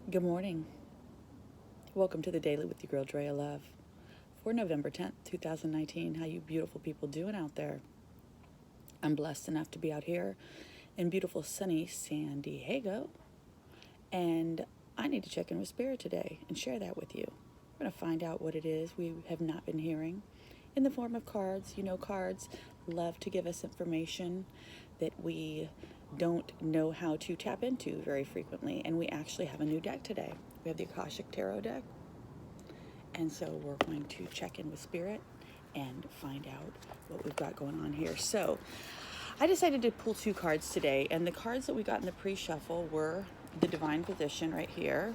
Good morning. Welcome to the Daily with your girl Draya Love for November 10th, 2019. How you beautiful people doing out there? I'm blessed enough to be out here in beautiful sunny San Diego, and I need to check in with Spirit today and share that with you. We're going to find out what it is we have not been hearing in the form of cards. You know, cards love to give us information that we don't know how to tap into very frequently, and we actually have a new deck today. We have the Akashic Tarot deck, and so we're going to check in with Spirit and find out what we've got going on here. So I decided to pull two cards today, and the cards that we got in the pre-shuffle were the Divine Position right here.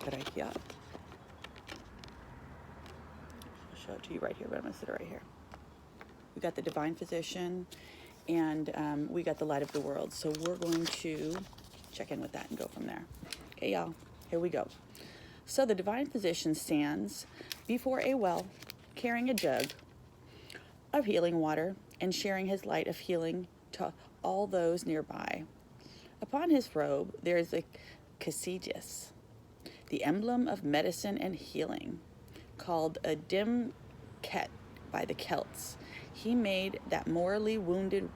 I'll show it to you right here, but I'm going to sit it right here. We got the Divine Position, and we got the Light of the World. So we're going to check in with that and go from there. Okay, y'all, here we go. So the Divine Position stands before a well, carrying a jug of healing water and sharing his light of healing to all those nearby. Upon his robe, there is a cassidius, the emblem of medicine and healing, called a dimket by the Celts. He made that morally wounded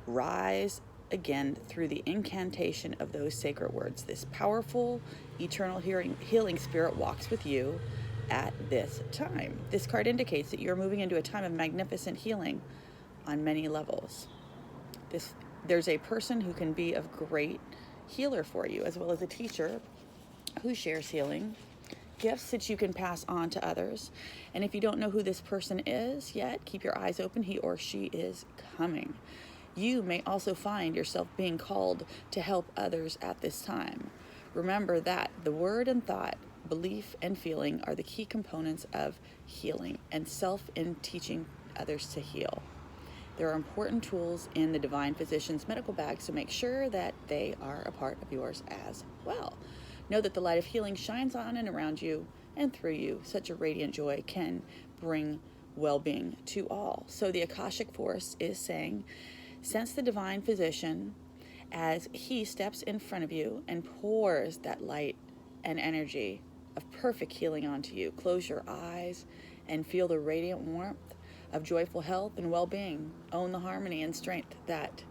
rise again through the incantation of those sacred words. This powerful, eternal healing spirit walks with you at this time. This card indicates that you're moving into a time of magnificent healing on many levels. There's a person who can be of great healer for you, as well as a teacher who shares healing gifts that you can pass on to others. And if you don't know who this person is yet, keep your eyes open. He or she is coming. You may also find yourself being called to help others at this time. Remember that the word and thought, belief and feeling are the key components of healing and self in teaching others to heal. There are important tools in the Divine Physician's medical bag, so make sure that they are a part of yours as well. Know that the light of healing shines on and around you and through you. Such a radiant joy can bring well-being to all. So the Akashic Force is saying, sense the Divine Physician as he steps in front of you and pours that light and energy of perfect healing onto you. Close your eyes and feel the radiant warmth of joyful health and well-being. Own the harmony and strength that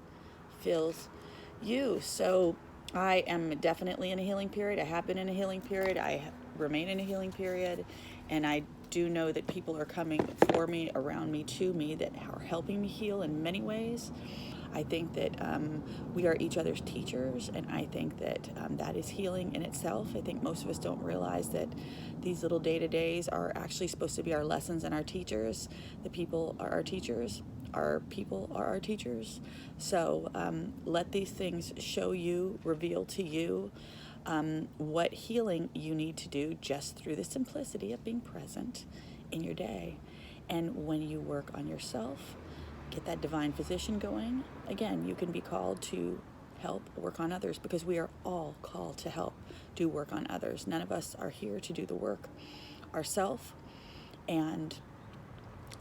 fills you. So I am definitely in a healing period. I have been in a healing period. I remain in a healing period. And I do know that people are coming for me, around me, to me, that are helping me heal in many ways. I think that we are each other's teachers, and I think that that is healing in itself. I think most of us don't realize that these little day-to-days are actually supposed to be our lessons and our teachers. The people are our teachers. Our people are our teachers. So let these things show you, reveal to you what healing you need to do just through the simplicity of being present in your day. And when you work on yourself, get that Divine Physician going, again, you can be called to help work on others, because we are all called to help do work on others. None of us are here to do the work ourselves, and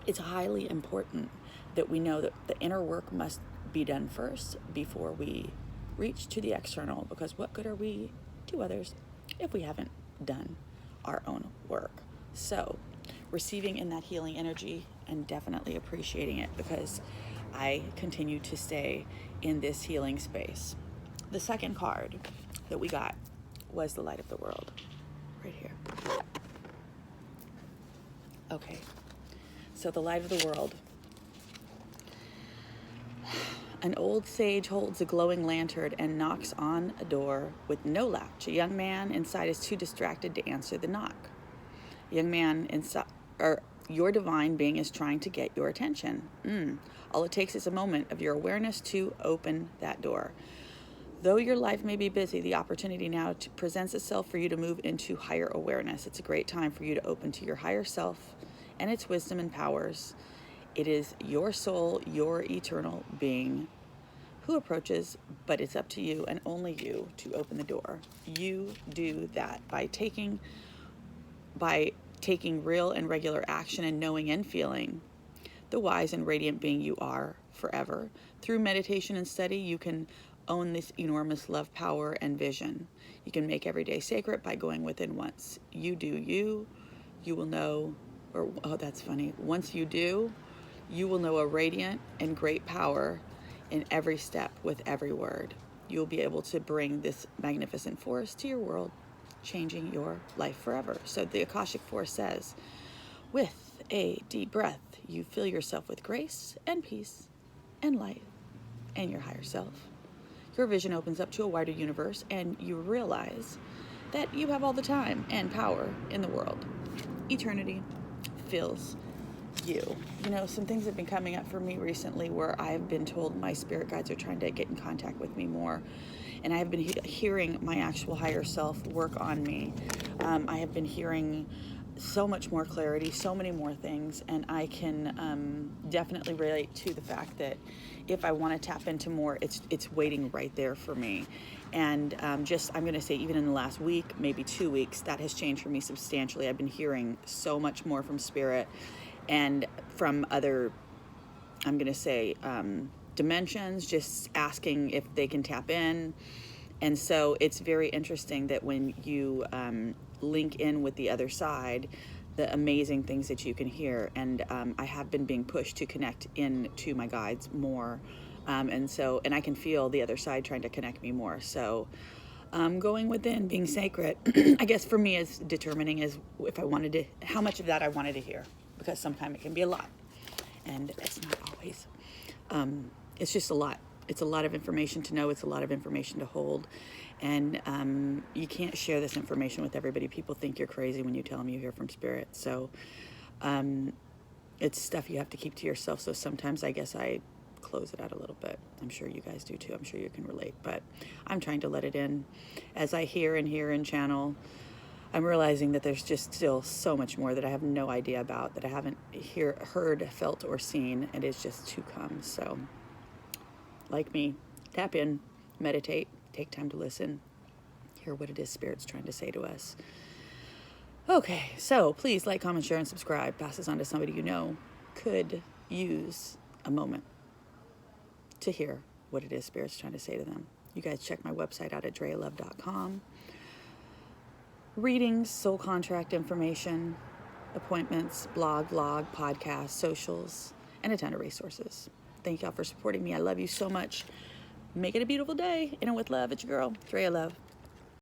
it's highly important that we know that the inner work must be done first before we reach to the external, because what good are we to others if we haven't done our own work? So receiving in that healing energy and definitely appreciating it, because I continue to stay in this healing space. The second card that we got was the Light of the World right here. Okay, so the Light of the World. An old sage holds a glowing lantern and knocks on a door with no latch. A young man inside is too distracted to answer the knock. Young man inside, or your divine being, is trying to get your attention. All it takes is a moment of your awareness to open that door. Though your life may be busy, the opportunity now presents itself for you to move into higher awareness. It's a great time for you to open to your higher self and its wisdom and powers. It is your soul, your eternal being, who approaches, but it's up to you and only you to open the door. You do that by taking real and regular action and knowing and feeling the wise and radiant being you are forever. Through meditation and study, you can own this enormous love, power, and vision. You can make every day sacred by going within once. You do you, you will know, or, oh, that's funny. Once you do, you will know a radiant and great power in every step with every word. You will be able to bring this magnificent force to your world, changing your life forever. So the Akashic Force says, with a deep breath, you fill yourself with grace and peace and light and your higher self. Your vision opens up to a wider universe, and you realize that you have all the time and power in the world. Eternity fills you. You know, some things have been coming up for me recently where I've been told my spirit guides are trying to get in contact with me more. And I have been hearing my actual higher self work on me. I have been hearing so much more clarity, so many more things, and I can definitely relate to the fact that if I want to tap into more, it's waiting right there for me. And I'm going to say, even in the last week, maybe 2 weeks, that has changed for me substantially. I've been hearing so much more from spirit and from other, I'm going to say, dimensions, just asking if they can tap in. And so it's very interesting that when you link in with the other side, the amazing things that you can hear. And I have been being pushed to connect in to my guides more. And I can feel the other side trying to connect me more. So going within, being sacred, I guess for me is determining is if I wanted to, how much of that I wanted to hear, because sometimes it can be a lot, and it's not always. It's just a lot. It's a lot of information to know. It's a lot of information to hold. And you can't share this information with everybody. People think you're crazy when you tell them you hear from spirit. So it's stuff you have to keep to yourself. So sometimes I guess I close it out a little bit. I'm sure you guys do too. I'm sure you can relate. But I'm trying to let it in. As I hear and channel, I'm realizing that there's just still so much more that I have no idea about, that I haven't heard, felt, or seen. And it's just to come. So like me, tap in, meditate, take time to listen, hear what it is Spirit's trying to say to us. Okay, so please like, comment, share, and subscribe. Pass this on to somebody you know could use a moment to hear what it is Spirit's trying to say to them. You guys check my website out at drayalove.com. Readings, soul contract information, appointments, blog, vlog, podcast, socials, and a ton of resources. Thank y'all for supporting me. I love you so much. Make it a beautiful day. And with love, it's your girl, Draya Love.